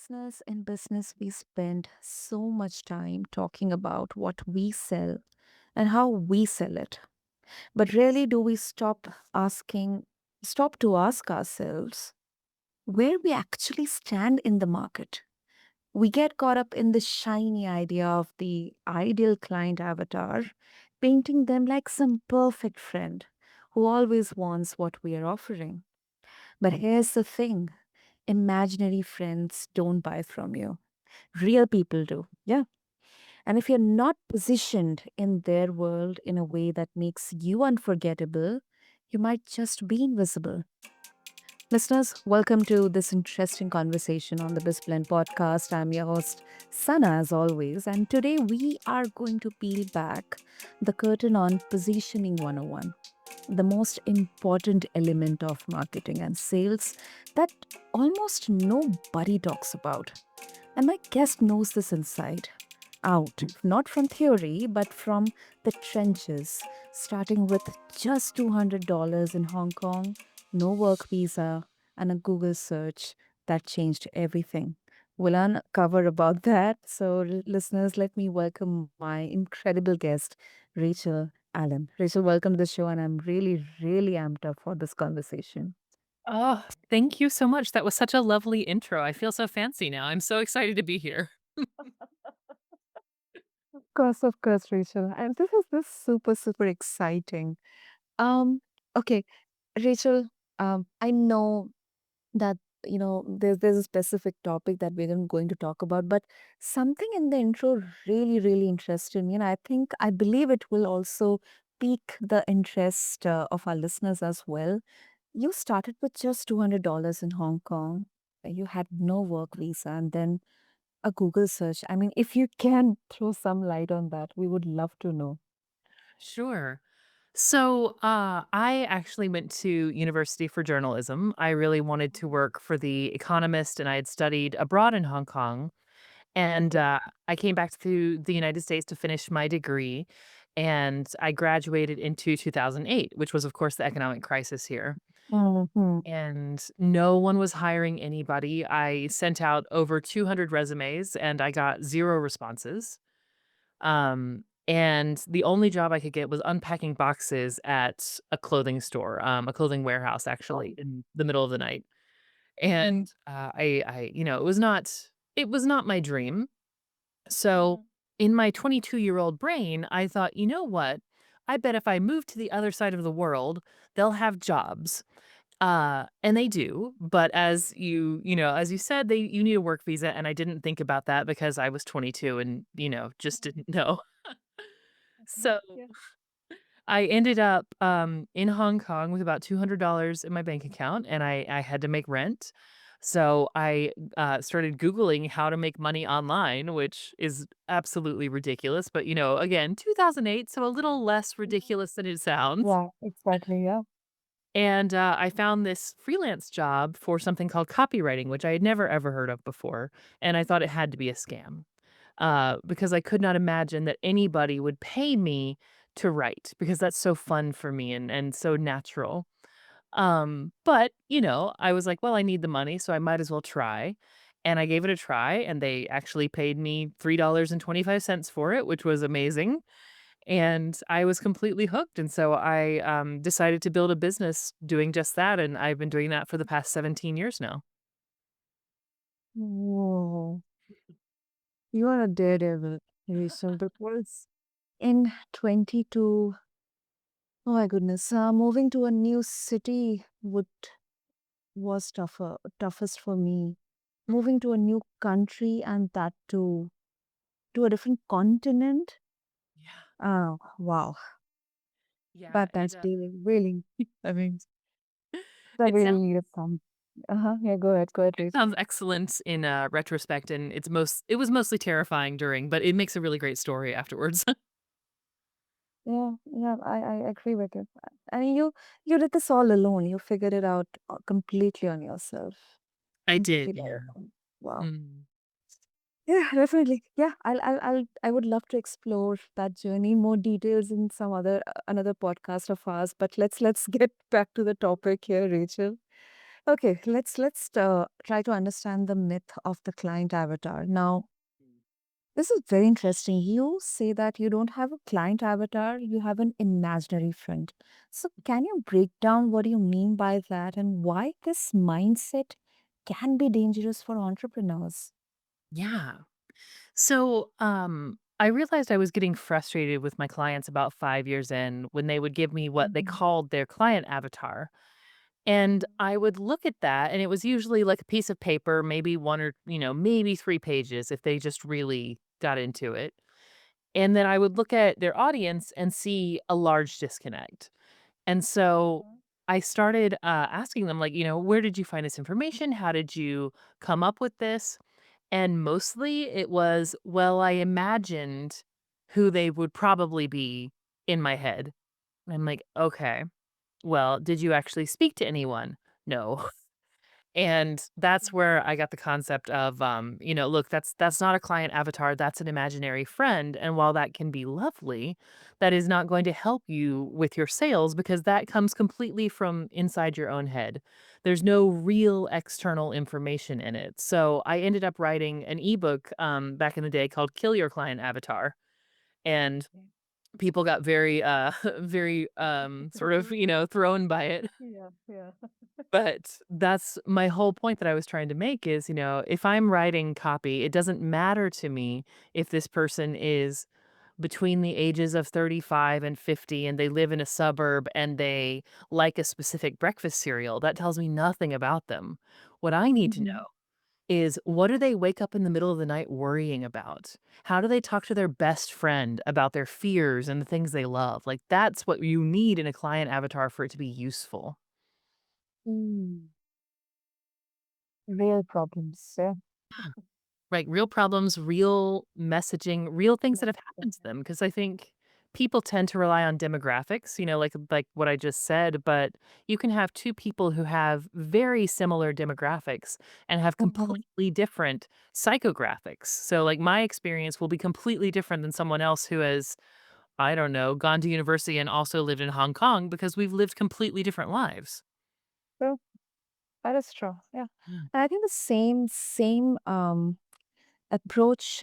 Listeners, in business, we spend so much time talking about what we sell and how we sell it. But rarely do we stop to ask ourselves where we actually stand in the market. We get caught up in the shiny idea of the ideal client avatar, painting them like some perfect friend who always wants what we are offering. But here's the thing, imaginary friends don't buy from you. Real people do. Yeah. And if you're not positioned in their world in a way that makes you unforgettable, you might just be invisible. Listeners, welcome to this interesting conversation on the BizBlend podcast. I'm your host, Sana, as always, and today we are going to peel back the curtain on Positioning 101, the most important element of marketing and sales that almost nobody talks about. And my guest knows this inside out, not from theory, but from the trenches, starting with just $200 in Hong Kong, no work visa, and a Google search that changed everything. We'll uncover about that. So, listeners, let me welcome my incredible guest, Rachel Allen. Rachel, welcome to the show, and I'm really, really amped up for this conversation. Oh, thank you so much. That was such a lovely intro. I feel so fancy now. I'm so excited to be here. Of course, Rachel. And this super, super exciting. Um, okay, Rachel, I know that there's a specific topic that we're going to talk about, but something in the intro really, really interested me, and I believe it will also pique the interest of our listeners as well. You started with just $200 in Hong Kong. You had no work visa, and then a Google search. I mean, if you can throw some light on that, we would love to know. Sure. I actually went to university for journalism. I really wanted to work for The Economist, and I had studied abroad in Hong Kong. And Okay. I came back to the United States to finish my degree, and I graduated into 2008, which was, of course, the economic crisis here. Mhm. And no one was hiring anybody. I sent out over 200 resumes and I got 0 responses. And the only job I could get was unpacking boxes at a clothing store, a clothing warehouse actually in the middle of the night. And it was not my dream. So Mhm. in my 22-year-old brain, I thought, you know what? I bet if I move to the other side of the world, they'll have jobs. And they do, but as you said, you need a work visa, and I didn't think about that because I was 22 and, just didn't know. Okay. So, Yeah. I ended up, in Hong Kong with about $200 in my bank account, and I had to make rent. So I, started Googling how to make money online, which is absolutely ridiculous, but, again, 2008, so a little less ridiculous than it sounds. Yeah, exactly. Yeah. And, I found this freelance job for something called copywriting, which I had never ever heard of before, and I thought it had to be a scam, because I could not imagine that anybody would pay me to write because that's so fun for me and so natural. But, I was like, "Well, I need the money, so I might as well try," and I gave it a try, and they actually paid me $3.25 for it, which was amazing. And I was completely hooked, and so I, decided to build a business doing just that, and I've been doing that for the past 17 years now. Whoa. You are a daredevil, Rachel, because in 22, oh my goodness, moving to a new city would was toughest for me. Moving to a new country and that too to a different continent. Yeah. Oh, wow. Yeah, But that's really, really, I mean, I it really sounds needed some. Uh-huh. Yeah, go ahead. Go ahead, it Rachel. sounds excellent in, retrospect, and it was mostly terrifying during, but it makes a really great story afterwards. Yeah, yeah, I agree with you. And you did this all alone. You figured it out completely on yourself. I did, Completely by yeah. yourself. Wow. Mm. Yeah, definitely. Yeah, I would love to explore that journey, more details in some other another podcast of ours. But let's get back to the topic here, Rachel. Okay, let's try to understand the myth of the client avatar. Now, this is very interesting. You say that you don't have a client avatar, you have an imaginary friend. So, can you break down what you mean by that and why this mindset can be dangerous for entrepreneurs? Yeah. So, I realized I was getting frustrated with my clients about 5 years in when they would give me what they Mhm. called their client avatar. And I would look at that, and it was usually like a piece of paper, maybe 1 or, maybe 3 pages if they just really got into it. And then I would look at their audience and see a large disconnect. And so I started asking them, like, where did you find this information? How did you come up with this? And mostly it was, well, I imagined who they would probably be in my head. And I'm like, okay, well, did you actually speak to anyone? No. And that's where I got the concept of, look, that's not a client avatar, that's an imaginary friend. And while that can be lovely, that is not going to help you with your sales because that comes completely from inside your own head. There's no real external information in it. So I ended up writing an ebook back in the day called "Kill Your Client Avatar," and people got very, very, sort of, thrown by it. Yeah, yeah. But that's my whole point that I was trying to make is, if I'm writing copy, it doesn't matter to me if this person is between the ages of 35 and 50 and they live in a suburb and they like a specific breakfast cereal. That tells me nothing about them. What I need to know Mhm. is what do they wake up in the middle of the night worrying about? How do they talk to their best friend about their fears and the things they love? Like that's what you need in a client avatar for it to be useful. Mm. Real problems. Yeah. Right, real problems, real messaging, real things that have Yeah. happened to them. Because I think people tend to rely on demographics, like what I just said, but you can have 2 people who have very similar demographics and have Mhm. completely different psychographics. So, like, my experience will be completely different than someone else who has, I don't know, gone to university and also lived in Hong Kong because we've lived completely different lives. True. That is true. Yeah. Mm. And I think the same approach,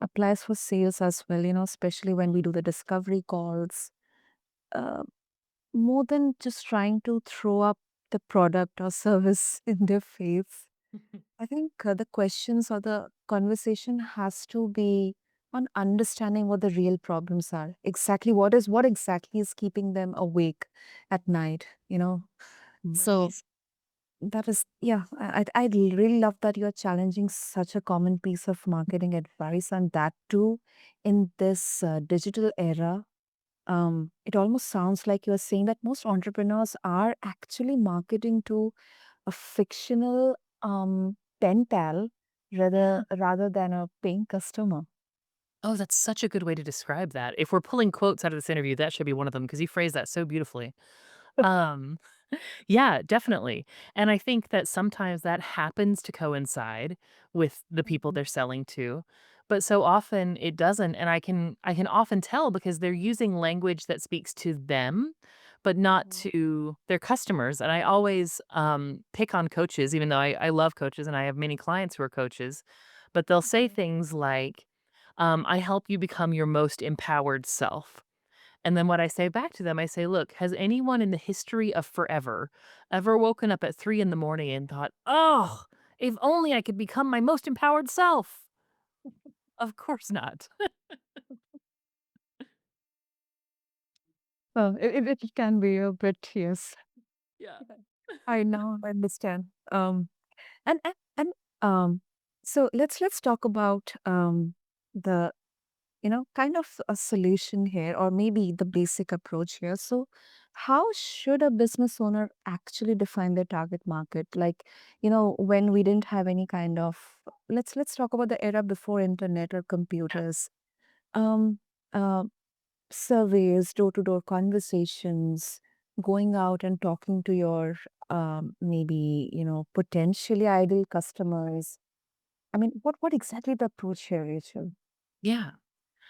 applies for sales as well, especially when we do the discovery calls. Uh, More than just trying to throw up the product or service in their face, I think the questions or the conversation has to be on understanding what the real problems are. Exactly what exactly is keeping them awake at night, So Right. that is, yeah, I really love that you're challenging such a common piece of marketing advice, and that too in this digital era. It almost sounds like you're saying that most entrepreneurs are actually marketing to a fictional pen pal Yeah. rather than a paying customer. Oh, that's such a good way to describe that. If we're pulling quotes out of this interview, that should be one of them because you phrased that so beautifully. Um, yeah, definitely. And I think that sometimes that happens to coincide with the people Mhm. they're selling to, but so often it doesn't. And I can often tell because they're using language that speaks to them, but not Mhm. to their customers. And I always pick on coaches, even though I love coaches and I have many clients who are coaches, but they'll say Mhm. things like, I help you become your most empowered self. And then what I say back to them, I say, look, has anyone in the history of forever ever woken up at 3 in the morning and thought, oh, if only I could become my most empowered self? Of course not. Well, it can be a bit, yes. Yeah. I now understand. And so let's talk about the kind of a solution here, or maybe the basic approach here. So, how should a business owner actually define their target market? Like, when we didn't have any kind of let's talk about the era before internet or computers. Um, uh, Surveys, door-to-door conversations, going out and talking to your maybe potentially ideal customers. I mean, what exactly the approach here, Rachel? Yeah.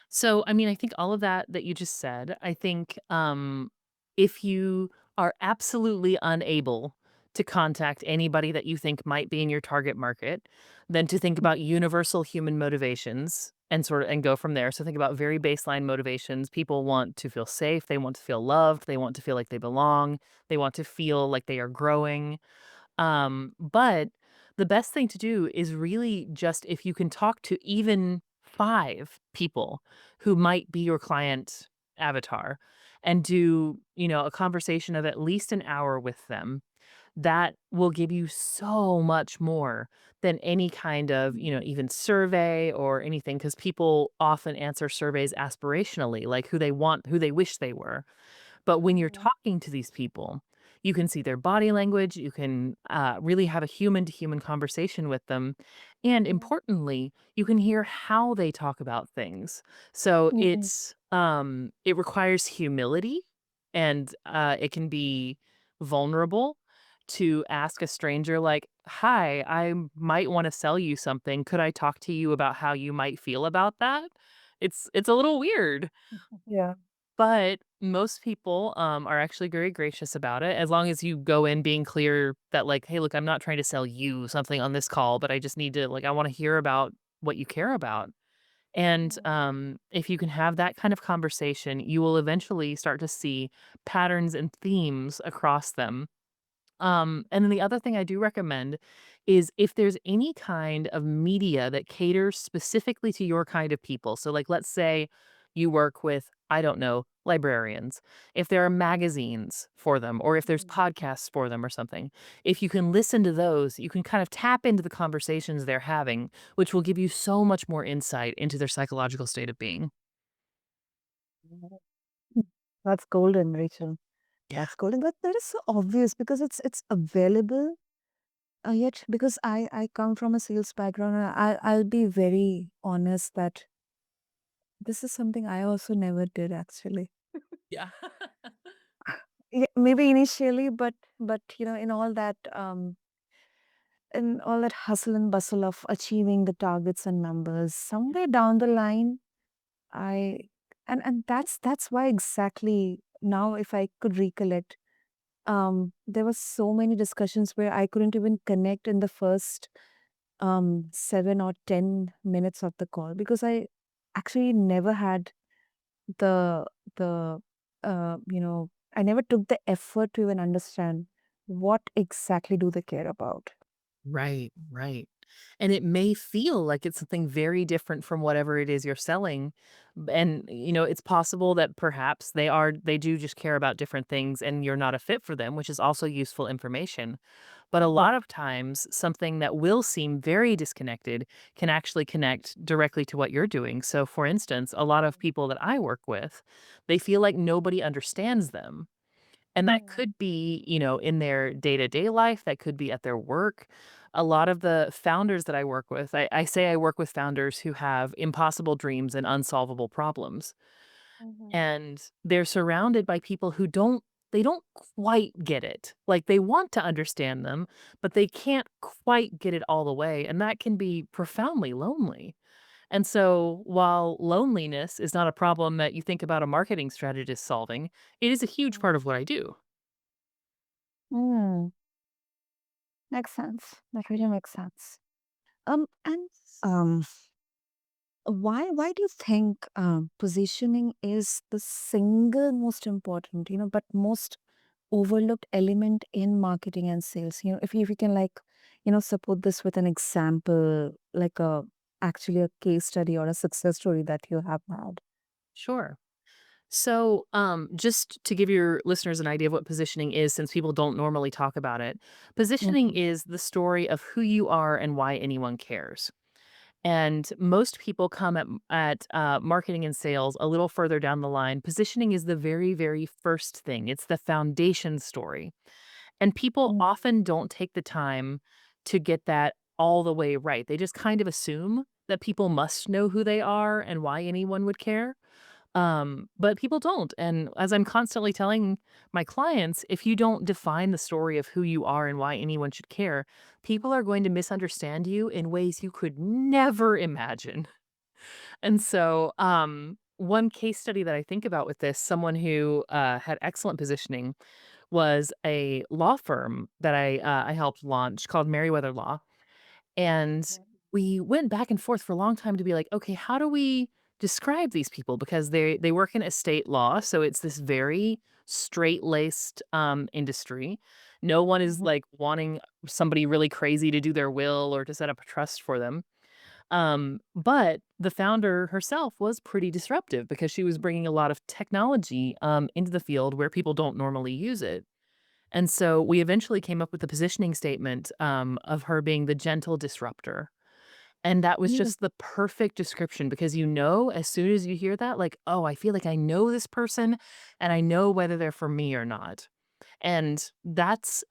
So, I mean, I think all of that you just said, I think if you are absolutely unable to contact anybody that you think might be in your target market, then to think about universal human motivations and sort of and go from there. So think about very baseline motivations. People want to feel safe, they want to feel loved, they want to feel like they belong, they want to feel like they are growing. But the best thing to do is really just if you can talk to even 5 people who might be your client avatar and do, a conversation of at least an hour with them, that will give you so much more than any kind of, even survey or anything because people often answer surveys aspirationally, like who they wish they were. But when you're Mhm. talking to these people, you can see their body language, you can, really have a human to human conversation with them, and importantly, you can hear how they talk about things. So Mhm. it requires humility, and, it can be vulnerable to ask a stranger like, "Hi, I might wanna sell you something. Could I talk to you about how you might feel about that?" It's a little weird. Yeah. But most people, are actually very gracious about it as long as you go in being clear that, like, "Hey, look, I'm not trying to sell you something on this call, but I just need to like, I wanna hear about what you care about." And, if you can have that kind of conversation, you will eventually start to see patterns and themes across them. And then the other thing I do recommend is if there's any kind of media that caters specifically to your kind of people. So, like, let's say you work with, I don't know, librarians. If there are magazines for them, or if there's Mhm. podcasts for them or something, if you can listen to those, you can kind of tap into the conversations they're having, which will give you so much more insight into their psychological state of being. That's golden, Rachel. Yeah. That's golden. But that is so obvious because it's available. Yet, because I come from a sales background, and I'll be very honest that this is something I also never did actually. Yeah. Yeah, maybe initially, but in all that hustle and bustle of achieving the targets and numbers, somewhere down the line, I and that's why exactly now, if I could recollect, there were so many discussions where I couldn't even connect in the first 7 or 10 minutes of the call because I actually never had the the I never took the effort to even understand what exactly do they care about. Right, right. And it may feel like it's something very different from whatever it is you're selling. And, it's possible that perhaps they do just care about different things and you're not a fit for them, which is also useful information. But a Yeah. lot of times, something that will seem very disconnected can actually connect directly to what you're doing. So, for instance, a lot of people that I work with, they feel like nobody understands them. And that Mm, could be, in their day-to-day life, that could be at their work. A lot of the founders that I work with, I say I work with founders who have impossible dreams and unsolvable problems. mhm, And they're surrounded by people who don't quite get it. Like they want to understand them, but they can't quite get it all the way. And that can be profoundly lonely. And so while loneliness is not a problem that you think about a marketing strategist solving, it is a huge mm. part of what I do. Mm, makes sense. That really makes sense. And um, why do you think positioning is the single most important, but most overlooked element in marketing and sales? If you can support this with an example, like actually a case study or a success story that you have had. Sure. So, just to give your listeners an idea of what positioning is, since people don't normally talk about it, positioning Mhm, is the story of who you are and why anyone cares. And most people come at marketing and sales a little further down the line. Positioning is the very, very first thing. It's the foundation story, and people mhm, often don't take the time to get that all the way right. They just kind of assume that people must know who they are and why anyone would care. But people don't. And as I'm constantly telling my clients, if you don't define the story of who you are and why anyone should care, people are going to misunderstand you in ways you could never imagine. And so, One case study that I think about with this, someone who had excellent positioning, was a law firm that I helped launch called Merriweather Law. And we went back and forth for a long time to be like, okay, how do we describe these people? Because they work in estate law, so it's this very straight-laced industry. No one is Mhm. like wanting somebody really crazy to do their will or to set up a trust for them. But the founder herself was pretty disruptive because she was bringing a lot of technology into the field where people don't normally use it. And so we eventually came up with the positioning statement of her being the gentle disruptor. And that was Mm. just the perfect description because you know, as soon as you hear that, like, oh, I feel like I know this person and I know whether they're for me or not. And that's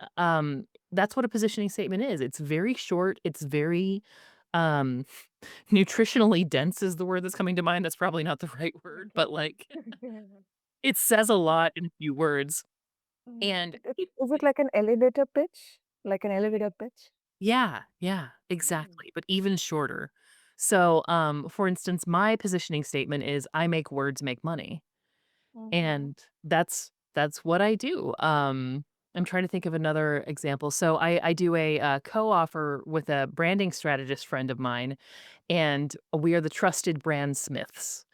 what a positioning statement is. It's very short. It's very um nutritionally dense is the word that's coming to mind. That's probably not the right word, but like it says a lot in a few words. And Is it like an elevator pitch? Like an elevator pitch? yeah, yeah, Mm. exactly, but even shorter. So, for instance, my positioning statement is I make words make money. Mhm. And that's what I do. I'm trying to think of another example. So I do a, co-offer with a branding strategist friend of mine, and we are the trusted brand smiths.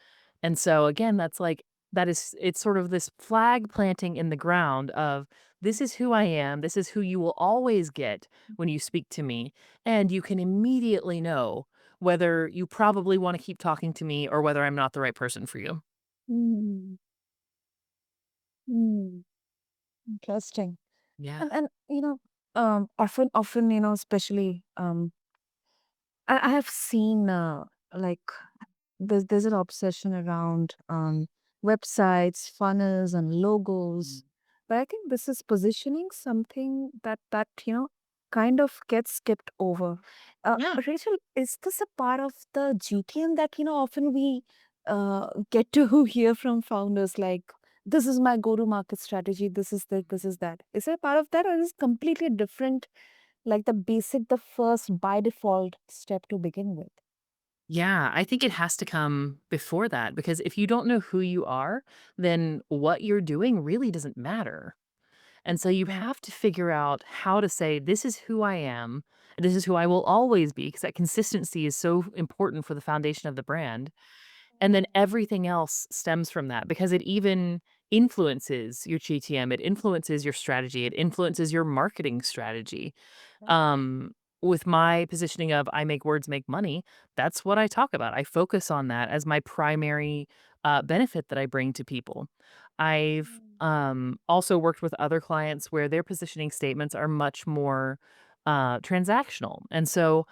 And so again, that's like that is it's sort of this flag planting in the ground of this is who I am. This is who you will always get when you speak to me, and you can immediately know whether you probably want to keep talking to me or whether I'm not the right person for you. Mm. Mm. Interesting. Yeah. And often, especially I have seen like there's an obsession around websites, funnels, and logos. But I think this is positioning something that kind of gets skipped over. Yeah. Rachel, is this a part of the GTM that often we get to hear from founders like, this is my go-to-market strategy, this is this is that. Is it a part of that, or is it completely different, like the first by default step to begin with? Yeah, I think it has to come before that because if you don't know who you are, then what you're doing really doesn't matter. And so you Right. have to figure out how to say, this is who I am. This is who I will always be because that consistency is so important for the foundation of the brand. And then everything else stems from that because it even influences your GTM, it influences your strategy, it influences your marketing strategy. Um, with my positioning of I make words make money, that's what I talk about. I focus on that as my primary benefit that I bring to people. I've also worked with other clients where their positioning statements are much more transactional. And so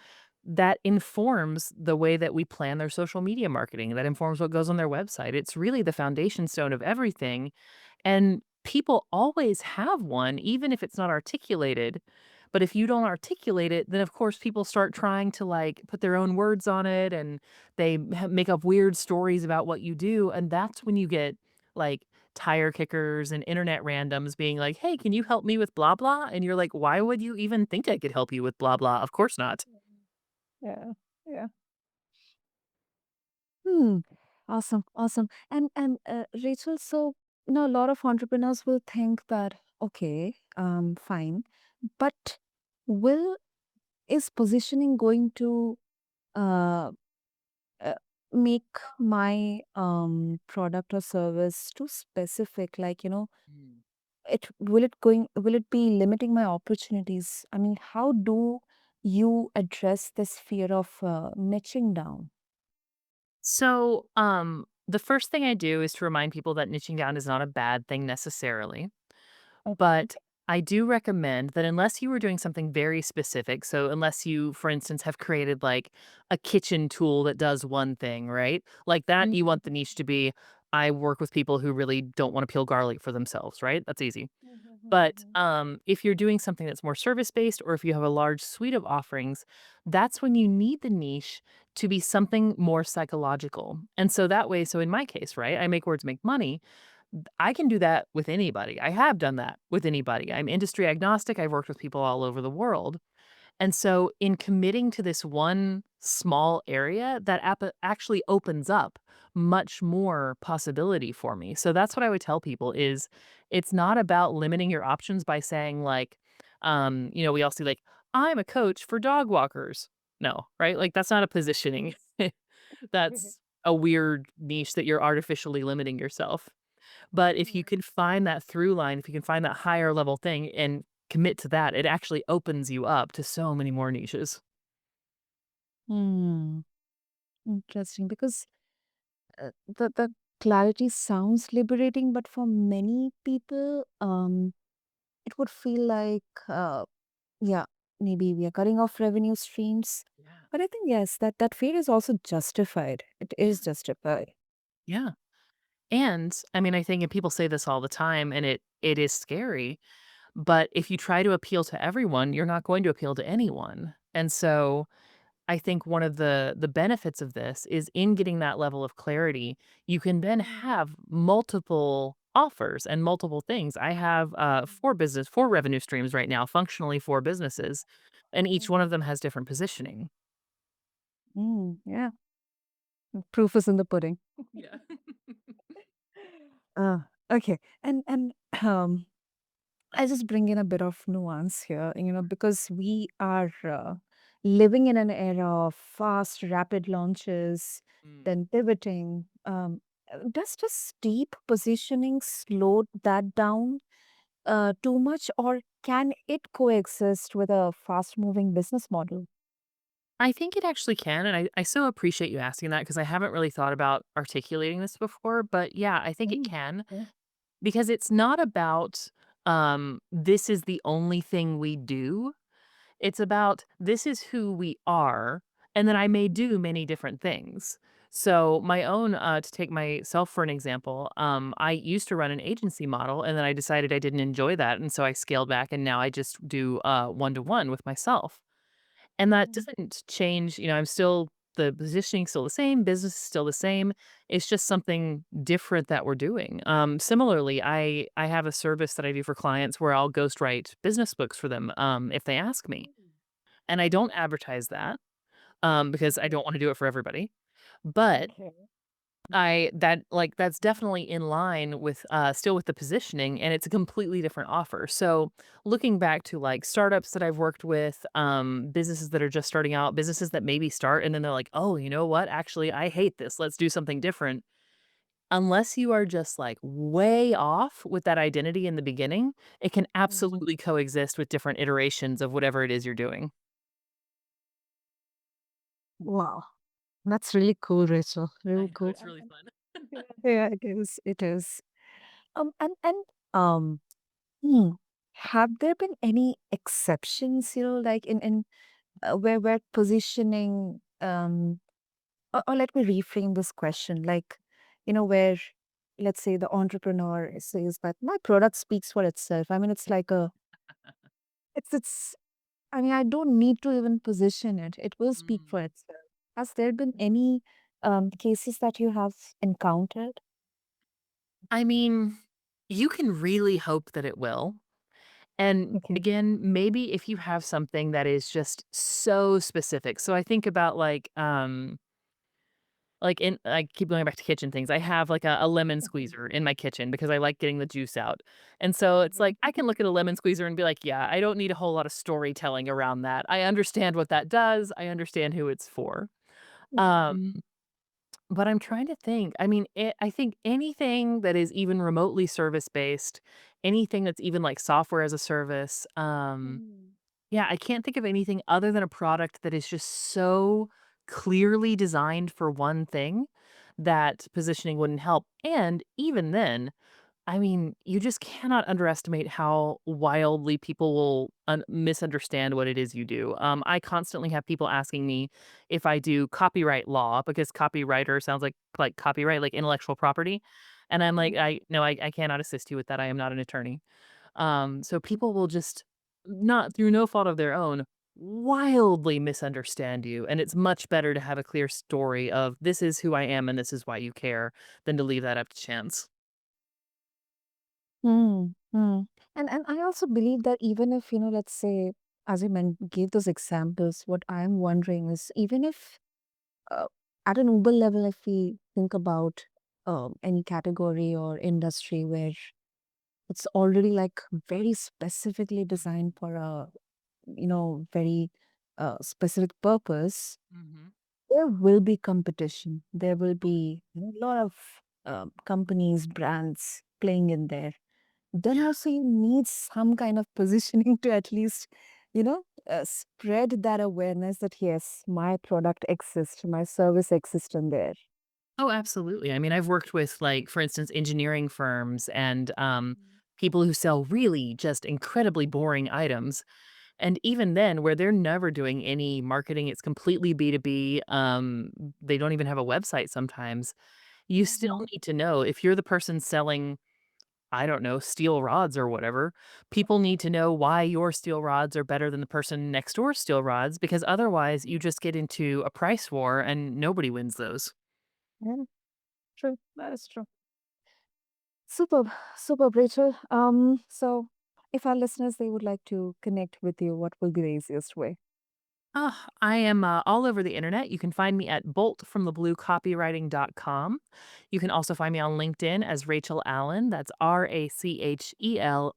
that informs the way that we plan their social media marketing. That informs what goes on their website. It's really the foundation stone of everything. And people always have one, even if it's not articulated. But if you don't articulate it, then of course people start trying to like put their own words on it and they make up weird stories about what you do. And that's when you get like tire kickers and internet randoms being like, hey, can you help me with blah, blah? And you're like, why would you even think I could help you with blah, blah? Of course not. Yeah. Yeah. Hmm. Awesome. Awesome. And Rachel, so a lot of entrepreneurs will think that, okay, fine, but will is positioning going to uh, uh make my product or service too specific? Like, will it be limiting my opportunities? I mean, how do you address this fear of niching down? So, the first thing I do is to remind people that niching down is not a bad thing necessarily. Okay. But I do recommend that unless you were doing something very specific, so unless you, for instance, have created like a kitchen tool that does one thing, right? Like that, you want the niche to be I work with people who really don't want to peel garlic for themselves, right? That's easy. But Mhm. if you're doing something that's more service based or if you have a large suite of offerings, that's when you need the niche to be something more psychological. And so that way, so in my case, right, I make words make money. I can do that with anybody. I have done that with anybody. I'm industry agnostic. I've worked with people all over the world. And so in committing to this one small area, that actually opens up much more possibility for me. So that's what I would tell people is it's not about limiting your options by saying like, we all see like, I'm a coach for dog walkers. No, right? Like that's not a positioning. That's a weird niche that you're artificially limiting yourself. But if you can find that through line, if you can find that higher level thing and commit to that, it actually opens you up to so many more niches. Hmm. Interesting. Because the clarity sounds liberating, but for many people, it would feel like, yeah, maybe we are cutting off revenue streams. Yeah. But I think yes, that fear is also justified. It Yeah. is justified. Yeah. And I mean, I think and people say this all the time and it is scary, but if you try to appeal to everyone, you're not going to appeal to anyone. And so I think one of the benefits of this is in getting that level of clarity, you can then have multiple offers and multiple things. I have 4 revenue streams right now, functionally 4 businesses, and each one of them has different positioning. Yeah, proof is in the pudding. Yeah. Uh, okay, and um, I just bring in a bit of nuance here, because we are living in an era of fast, rapid launches, Mm. then pivoting. Does just deep positioning slow that down too much, or can it coexist with a fast-moving business model? I think it actually can, and I so appreciate you asking that because I haven't really thought about articulating this before, but yeah, I think it Mm, can yeah. because it's not about, this is the only thing we do. It's about this is who we are, and then I may do many different things. So my own, to take myself for an example, I used to run an agency model, and then I decided I didn't enjoy that, and so I scaled back, and now I just do one-to-one with myself. And that Mm, doesn't change, I'm still the positioning's still the same, business is still the same. It's just something different that we're doing. Similarly, I have a service that I do for clients where I'll ghostwrite business books for them if they ask me. And I don't advertise that because I don't want to do it for everybody. But okay. that's definitely in line with, still with the positioning, and it's a completely different offer. So, looking back to, like, startups that I've worked with, businesses that are just starting out, businesses that maybe start and then they're like, "Oh, you know what? Actually, I hate this. Let's do something different." Unless you are just, like, way off with that identity in the beginning, it can absolutely coexist with different iterations of whatever it is you're doing. Wow, that's really cool, Rachel. I Really know, cool. it's really fun. Yeah, yeah, it is. It is. And um, hmm, have there been any exceptions, like in where positioning, or let me reframe this question, like, where, let's say the entrepreneur says that my product speaks for itself. I mean, it's like it's. I mean, I don't need to even position it. It will speak for Mm. itself. Has there been any cases that you have encountered? I mean, you can really hope that it will. And Okay. again, maybe if you have something that is just so specific. So I think about like in I keep going back to kitchen things. I have like a lemon squeezer in my kitchen because I like getting the juice out. And so it's like I can look at a lemon squeezer and be like, yeah, I don't need a whole lot of storytelling around that. I understand what that does. I understand who it's for. Um but I'm trying to think. I mean, I think anything that is even remotely service based, anything that's even like software as a service, yeah, I can't think of anything other than a product that is just so clearly designed for one thing that positioning wouldn't help. And even then, I mean, you just cannot underestimate how wildly people will misunderstand what it is you do. I constantly have people asking me if I do copyright law because copywriter sounds like copyright, like intellectual property, and I'm like, I no, I cannot assist you with that. I am not an attorney. So people will just not through no fault of their own wildly misunderstand you, and it's much better to have a clear story of this is who I am and this is why you care than to leave that up to chance. Mm, mm. And I also believe that even if, let's say, as you gave those examples, what I'm wondering is even if uh, at an Uber level, if we think about any category or industry where it's already like very specifically designed for a very specific purpose, Mhm. there will be competition. There will be a lot of companies, brands playing in there. Then Yeah. also you need some kind of positioning to at least, spread that awareness that yes, my product exists, my service exists in there. Oh, absolutely. I mean, I've worked with, like, for instance, engineering firms and, people who sell really just incredibly boring items. And even then, where they're never doing any marketing, it's completely B2B. They don't even have a website sometimes. You still Mhm. need to know if you're the person selling, I don't know, steel rods or whatever, people need to know why your steel rods are better than the person next door's steel rods, because otherwise you just get into a price war and nobody wins those. Yeah, true. That is true. Superb, superb, Rachel. So if our listeners they would like to connect with you, what will be the easiest way? I am all over the internet. You can find me at boltfromthebluecopywriting.com. You can also find me on LinkedIn as Rachel Allen. That's RachelAllen.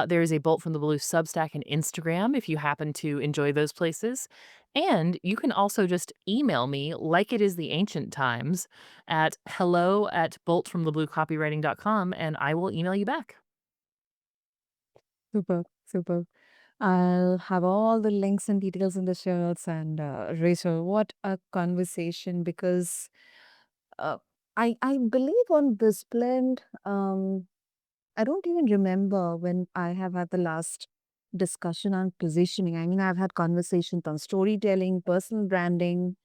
There is a Bolt from the Blue Substack and Instagram if you happen to enjoy those places. And you can also just email me like it is the ancient times at hello@boltfromthebluecopywriting.com and I will email you back. Super, super. I'll have all the links and details in the show notes. And Rachel, what a conversation! Because uh, I believe on BizBlend, I don't even remember when I have had the last discussion on positioning. I mean, I've had conversations on storytelling, personal branding,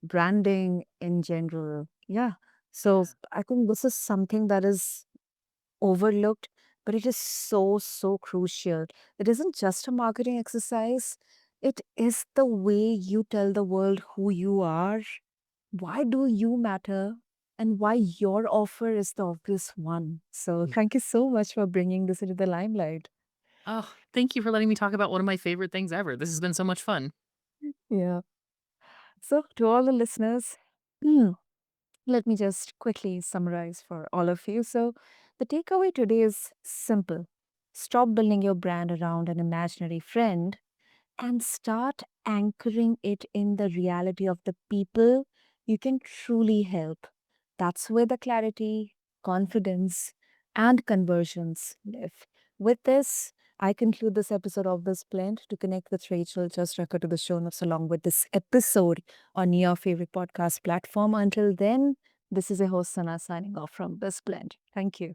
branding in general. Yeah. So Yeah. I think this is something that is overlooked, but it is so, so crucial. It isn't just a marketing exercise, it is the way you tell the world who you are, why do you matter, and why your offer is the obvious one. So, thank you so much for bringing this into the limelight. Oh, thank you for letting me talk about one of my favorite things ever. This has been so much fun. Yeah. So, to all the listeners, let me just quickly summarize for all of you. So, the takeaway today is simple: stop building your brand around an imaginary friend and start anchoring it in the reality of the people you can truly help. That's where the clarity, confidence, and conversions live. With this, I conclude this episode of This Blend. To connect with Rachel, just refer to the show notes along with this episode on your favorite podcast platform. Until then, this is a host Sana signing off from This Blend. Thank you.